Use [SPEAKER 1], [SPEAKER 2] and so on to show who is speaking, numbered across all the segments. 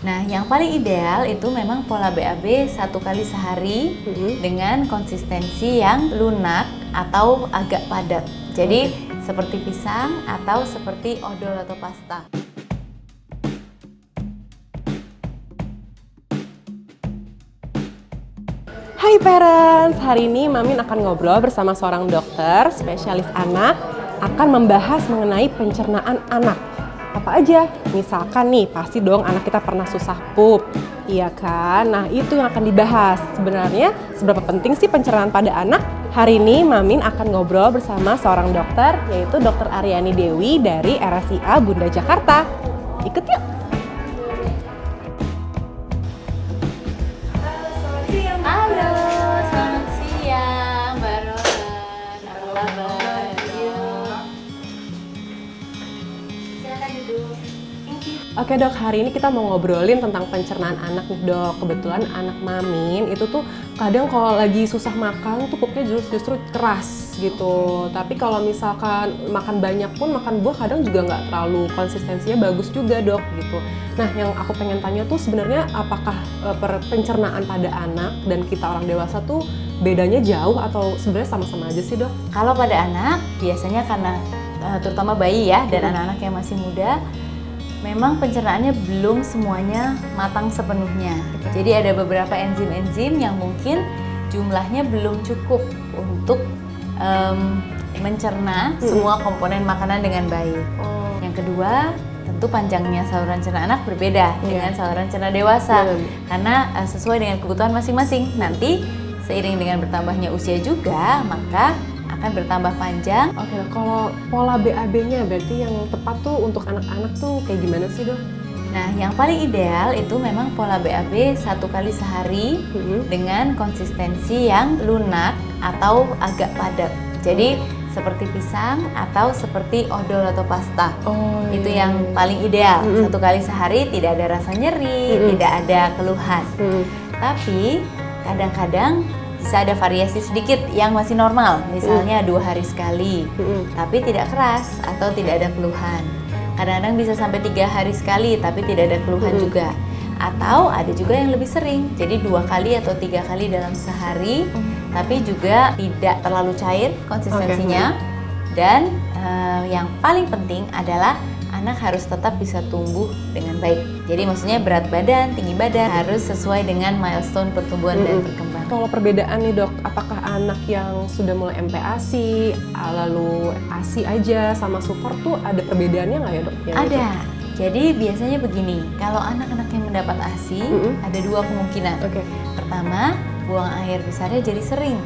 [SPEAKER 1] Nah, yang paling ideal itu memang pola BAB 1 kali sehari dengan konsistensi yang lunak atau agak padat. Jadi seperti pisang atau seperti odol atau pasta.
[SPEAKER 2] Hai parents, hari ini Mamin akan ngobrol bersama seorang dokter spesialis anak akan membahas mengenai pencernaan anak. Apa aja? Misalkan nih, pasti dong anak kita pernah susah pup, iya kan? Nah itu yang akan dibahas. Sebenarnya seberapa penting sih pencernaan pada anak? Hari ini Mamin akan ngobrol bersama seorang dokter, yaitu Dr. Aryani Dewi dari RSIA Bunda Jakarta. Ikut yuk!
[SPEAKER 1] Halo, selamat siang Mbak Rohan. Apa kabar? Silakan duduk.
[SPEAKER 2] Oke dok, hari ini kita mau ngobrolin tentang pencernaan anak nih dok. Kebetulan anak Mamin itu tuh kadang kalau lagi susah makan tuh pupnya justru keras gitu. Tapi kalau misalkan makan banyak pun makan buah kadang juga nggak terlalu konsistensinya bagus juga dok gitu. Nah yang aku pengen tanya tuh sebenarnya apakah pencernaan pada anak dan kita orang dewasa tuh bedanya jauh atau sebenarnya sama-sama aja sih dok?
[SPEAKER 1] Kalau pada anak, biasanya karena terutama bayi ya dan anak-anak yang masih muda, memang pencernaannya belum semuanya matang sepenuhnya. Jadi ada beberapa enzim-enzim yang mungkin jumlahnya belum cukup untuk mencerna semua komponen makanan dengan baik. Yang kedua, tentu panjangnya saluran cerna anak berbeda dengan saluran cerna dewasa. Karena sesuai dengan kebutuhan masing-masing. Nanti seiring dengan bertambahnya usia juga, maka akan bertambah panjang.
[SPEAKER 2] Oke, kalau pola BAB-nya berarti yang tepat tuh untuk anak-anak tuh kayak gimana sih dok?
[SPEAKER 1] Nah, yang paling ideal itu memang pola BAB 1 kali sehari dengan konsistensi yang lunak atau agak padat. Jadi seperti pisang atau seperti odol atau pasta. Itu yang paling ideal. 1 kali sehari, tidak ada rasa nyeri, tidak ada keluhan. Tapi kadang-kadang bisa ada variasi sedikit yang masih normal, misalnya 2 hari sekali, tapi tidak keras atau tidak ada keluhan. Kadang-kadang bisa sampai 3 hari sekali, tapi tidak ada keluhan juga. Atau ada juga yang lebih sering, jadi 2 kali atau 3 kali dalam sehari, tapi juga tidak terlalu cair konsistensinya. Dan yang paling penting adalah anak harus tetap bisa tumbuh dengan baik. Jadi maksudnya berat badan, tinggi badan harus sesuai dengan milestone pertumbuhan dan perkembangan.
[SPEAKER 2] Kalau perbedaan nih dok, apakah anak yang sudah mulai MPASI, lalu ASI aja sama SUVER tuh ada perbedaannya nggak ya dok?
[SPEAKER 1] Ada. Jadi biasanya begini, kalau anak-anak yang mendapat ASI ada 2 kemungkinan. Pertama, buang air besarnya jadi sering.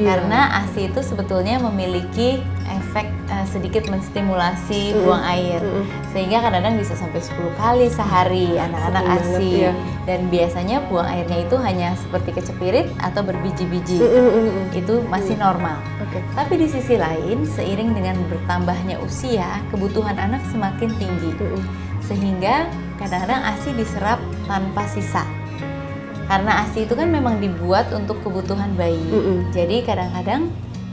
[SPEAKER 1] Karena ASI itu sebetulnya memiliki efek sedikit menstimulasi buang air. Sehingga kadang-kadang bisa sampai 10 kali sehari anak-anak ASI. Dan biasanya buang airnya itu hanya seperti kecepirit atau berbiji-biji. Itu masih normal. Tapi di sisi lain, seiring dengan bertambahnya usia, kebutuhan anak semakin tinggi. Sehingga kadang-kadang ASI diserap tanpa sisa. Karena ASI itu kan memang dibuat untuk kebutuhan bayi. Jadi kadang-kadang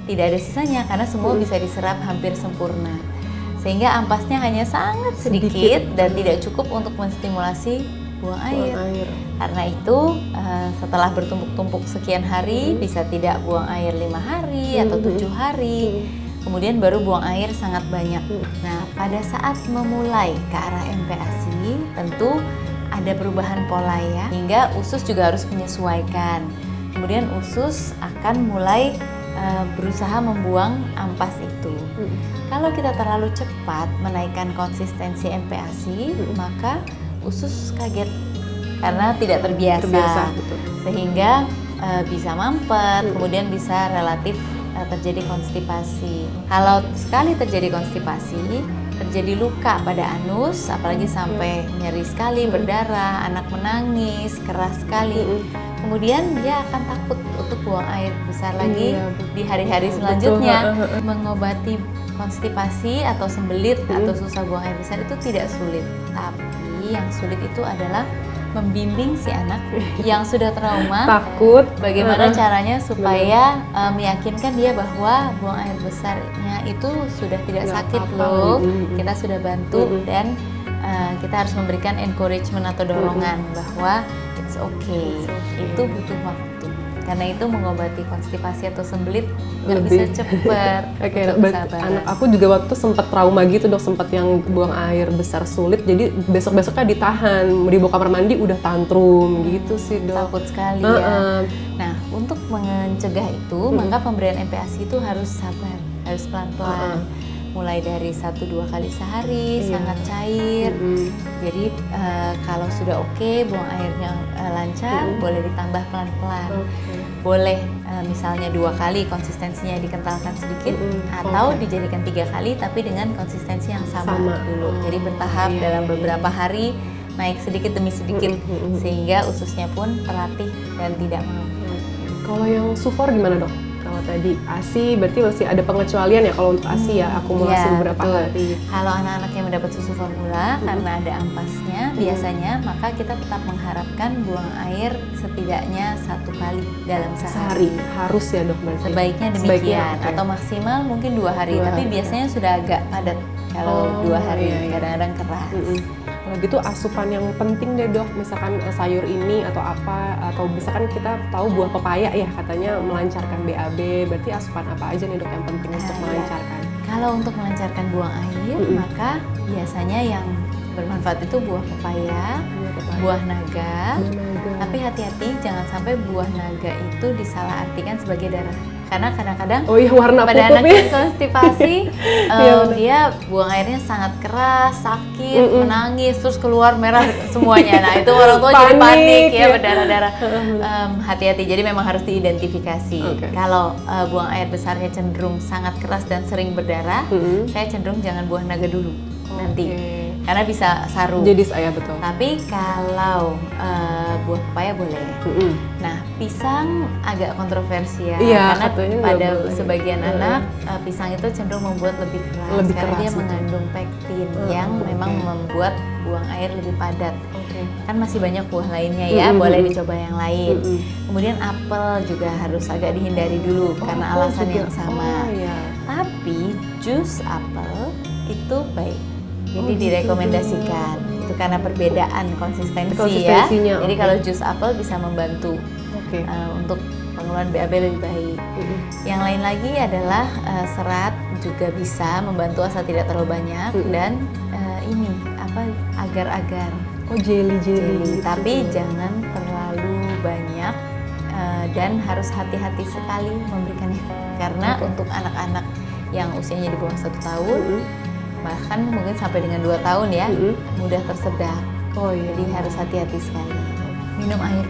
[SPEAKER 1] tidak ada sisanya karena semua bisa diserap hampir sempurna. Sehingga ampasnya hanya sangat sedikit dan tidak cukup untuk menstimulasi buang air. Karena itu setelah bertumpuk-tumpuk sekian hari bisa tidak buang air 5 hari atau 7 hari. Kemudian baru buang air sangat banyak. Nah, pada saat memulai ke arah MPASI tentu ada perubahan pola ya, hingga usus juga harus menyesuaikan. Kemudian usus akan mulai berusaha membuang ampas itu. Kalau kita terlalu cepat menaikkan konsistensi MPASI, maka usus kaget karena tidak terbiasa. Sehingga bisa mampet, kemudian bisa relatif terjadi konstipasi. Kalau sekali terjadi konstipasi, terjadi luka pada anus, apalagi sampai nyeri sekali, berdarah, anak menangis, keras sekali. Kemudian dia akan takut untuk buang air besar lagi di hari-hari selanjutnya. Mengobati konstipasi atau sembelit atau susah buang air besar itu tidak sulit. Tapi yang sulit itu adalah membimbing si anak yang sudah trauma,
[SPEAKER 2] takut,
[SPEAKER 1] bagaimana caranya supaya meyakinkan dia bahwa buang air besarnya itu sudah tidak sakit loh, kita sudah bantu dan kita harus memberikan encouragement atau dorongan bahwa it's okay, itu butuh waktu. Karena itu mengobati konstipasi atau sembelit nggak bisa cepet.
[SPEAKER 2] Oke, anak aku juga waktu itu sempat trauma gitu dok, sempat yang buang air besar sulit, jadi besok-besoknya ditahan, dibawa kamar mandi udah tantrum gitu sih dok.
[SPEAKER 1] Takut sekali ya. Nah, untuk mencegah itu, maka pemberian MPASI itu harus sabar, harus pelan-pelan. Mulai dari 1-2 kali sehari, sangat cair. Jadi kalau sudah oke, buang airnya lancar, boleh ditambah pelan-pelan. Boleh misalnya 2 kali konsistensinya dikentalkan sedikit, atau dijadikan 3 kali tapi dengan konsistensi yang sama dulu. Jadi bertahap dalam beberapa hari, naik sedikit demi sedikit, sehingga ususnya pun terlatih dan tidak mau.
[SPEAKER 2] Kalau yang SUFOR gimana dok? Kalau tadi ASI berarti masih ada pengecualian ya kalau untuk ASI ya, akumulasi beberapa hari.
[SPEAKER 1] Kalau anak-anak yang mendapat susu formula karena ada ampasnya biasanya, maka kita tetap mengharapkan buang air setidaknya 1 kali dalam sehari.
[SPEAKER 2] Harus ya dok berarti?
[SPEAKER 1] Sebaiknya demikian, atau maksimal mungkin 2 hari, tapi biasanya sudah agak padat kalau 2 hari, kadang-kadang keras.
[SPEAKER 2] Kalau gitu asupan yang penting deh dok, misalkan sayur ini atau apa, atau misalkan kita tahu buah pepaya ya katanya melancarkan BAB, berarti asupan apa aja nih dok yang penting untuk melancarkan?
[SPEAKER 1] Kalau untuk melancarkan buang air, maka biasanya yang bermanfaat itu buah pepaya, buah naga. Tapi hati-hati jangan sampai buah naga itu disalahartikan sebagai darah. Karena kadang-kadang
[SPEAKER 2] warna
[SPEAKER 1] pada anak yang konstipasi dia buang airnya sangat keras, sakit, menangis, terus keluar merah semuanya. Nah itu orang tua jadi panik ya, berdarah-darah. Hati-hati, jadi memang harus diidentifikasi. Kalau buang air besarnya cenderung sangat keras dan sering berdarah, saya cenderung jangan buah naga dulu nanti, karena bisa saru.
[SPEAKER 2] Jadi saya betul.
[SPEAKER 1] Tapi kalau buah pepaya boleh. Nah, pisang agak kontroversial karena pada sebagian anak pisang itu cenderung membuat lebih keras karena dia mengandung pektin yang memang membuat buang air lebih padat. Kan masih banyak buah lainnya ya, boleh dicoba yang lain. Kemudian apel juga harus agak dihindari dulu karena alasan yang sama. Tapi jus apel itu baik. Jadi direkomendasikan itu karena perbedaan konsistensi ya. Jadi kalau jus apel bisa membantu untuk pengeluaran BAB lebih baik. Yang lain lagi adalah serat juga bisa membantu asal tidak terlalu banyak, dan ini agar-agar. Jelly. Tapi jangan terlalu banyak dan harus hati-hati sekali memberikannya karena untuk anak-anak yang usianya di bawah 1 tahun bahkan mungkin sampai dengan 2 tahun ya, mudah tersedak. Jadi harus hati-hati sekali. Minum air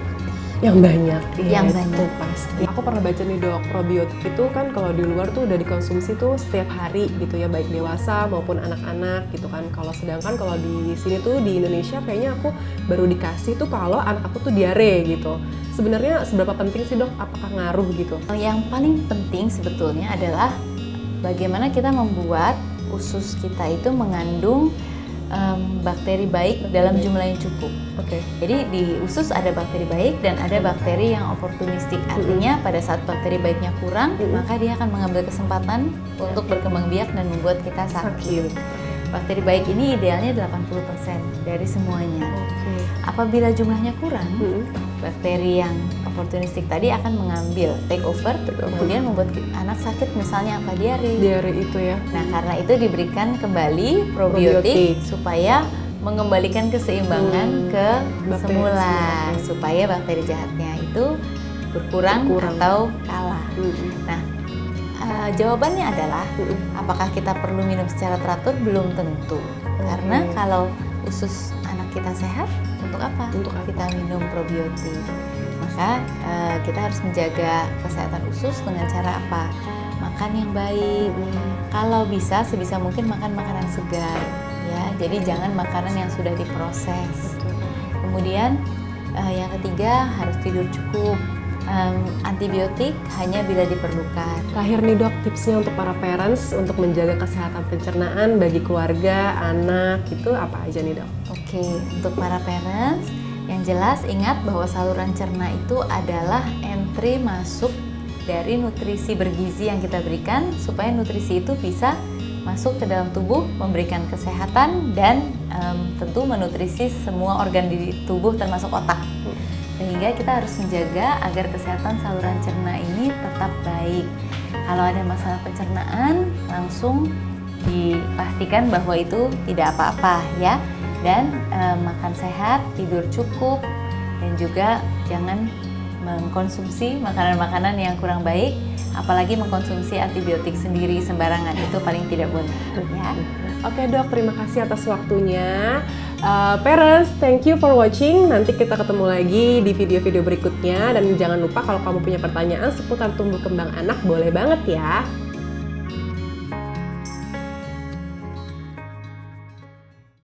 [SPEAKER 2] yang banyak.
[SPEAKER 1] Yang banyak
[SPEAKER 2] pasti. Aku pernah baca nih dok, probiotik itu kan kalau di luar tuh udah dikonsumsi tuh setiap hari gitu ya, baik dewasa maupun anak-anak gitu kan. Kalau sedangkan kalau di sini tuh di Indonesia kayaknya aku baru dikasih tuh kalau anak aku tuh diare gitu. Sebenarnya seberapa penting sih dok? Apakah ngaruh gitu?
[SPEAKER 1] Yang paling penting sebetulnya adalah bagaimana kita membuat usus kita itu mengandung bakteri baik dalam jumlah yang cukup. Jadi di usus ada bakteri baik dan ada bakteri yang oportunistik. Artinya pada saat bakteri baiknya kurang, maka dia akan mengambil kesempatan untuk berkembang biak dan membuat kita sakit. Bakteri baik ini idealnya 80% dari semuanya. Apabila jumlahnya kurang, bakteri yang oportunistik tadi akan mengambil take over, kemudian membuat anak sakit, misalnya apa, diare itu ya. Nah karena itu diberikan kembali probiotik supaya mengembalikan keseimbangan ke semula, supaya bakteri jahatnya itu berkurang atau kalah. Nah jawabannya adalah apakah kita perlu minum secara teratur? Belum tentu, karena kalau usus anak kita sehat, untuk apa kita minum probiotik? Maka kita harus menjaga kesehatan usus dengan cara apa? Makan yang baik. Kalau bisa, sebisa mungkin makan makanan segar ya. Jadi jangan makanan yang sudah diproses. Kemudian yang ketiga, harus tidur cukup. Antibiotik hanya bila diperlukan.
[SPEAKER 2] Terakhir nih dok, tipsnya untuk para parents untuk menjaga kesehatan pencernaan bagi keluarga, anak gitu apa aja nih dok?
[SPEAKER 1] Untuk para parents, yang jelas ingat bahwa saluran cerna itu adalah entry masuk dari nutrisi bergizi yang kita berikan supaya nutrisi itu bisa masuk ke dalam tubuh, memberikan kesehatan dan tentu menutrisi semua organ di tubuh termasuk otak. Sehingga kita harus menjaga agar kesehatan saluran cerna ini tetap baik. Kalau ada masalah pencernaan, langsung dipastikan bahwa itu tidak apa-apa ya. Dan makan sehat, tidur cukup, dan juga jangan mengkonsumsi makanan-makanan yang kurang baik, apalagi mengkonsumsi antibiotik sendiri sembarangan, itu paling tidak boleh ya.
[SPEAKER 2] Oke dok, terima kasih atas waktunya. Parents, thank you for watching. Nanti kita ketemu lagi di video-video berikutnya. Dan jangan lupa kalau kamu punya pertanyaan seputar tumbuh kembang anak, boleh banget ya.